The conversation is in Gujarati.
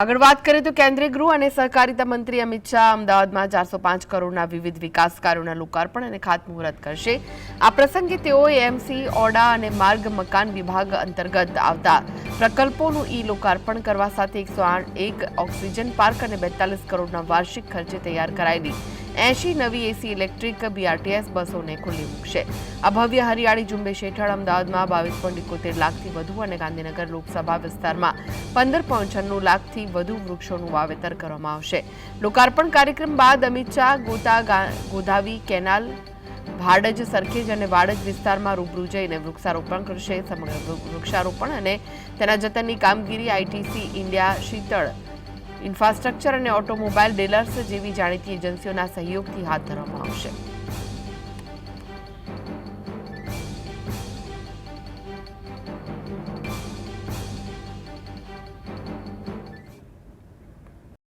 આગળ વાત કરીએ તો કેન્દ્રીય ગૃહ અને સહકારિતા મંત્રી અમિત શાહ અમદાવાદમાં 405 કરોડના વિવિધ વિકાસ કાર્યોના લોકાર્પણ અને ખાતમુહૂર્ત કરશે। આ પ્રસંગે તેઓએ એમસી, ઓડા અને માર્ગ મકાન વિભાગ અંતર્ગત આવતા પ્રકલ્પોનું લોકાર્પણ કરવા સાથે 101 ઓક્સિજન પાર્ક અને 42 કરોડના વાર્ષિક ખર્ચે તૈયાર કરાયેલી 80 નવી એસી ઇલેક્ટ્રિક બીઆરટીએસ બસોને ખુલ્લી મૂકશે। આ ભવ્ય હરિયાળી ઝુંબેશ હેઠળ અમદાવાદમાં 22.71 લાખથી વધુ અને ગાંધીનગર લોકસભા વિસ્તારમાં 15.96 લાખથી વધુ વૃક્ષોનું વાવેતર કરવામાં આવશે। લોકાર્પણ કાર્યક્રમ બાદ અમિત શાહ ગોદાવી કેનાલ, ભાડજ, સરખેજ અને વાડજ વિસ્તારમાં રૂબરૂ જઈને વૃક્ષારોપણ કરશે। સમગ્ર વૃક્ષારોપણ અને તેના જતનની કામગીરી આઈટીસી, ઇન્ડિયા, શીતળ ઇન્ફ્રાસ્ટ્રક્ચર અને ઓટોમોબાઈલ ડીલર્સ જેવી જાણીતી એજન્સીઓના સહયોગથી હાથ ધરવામાં આવશે।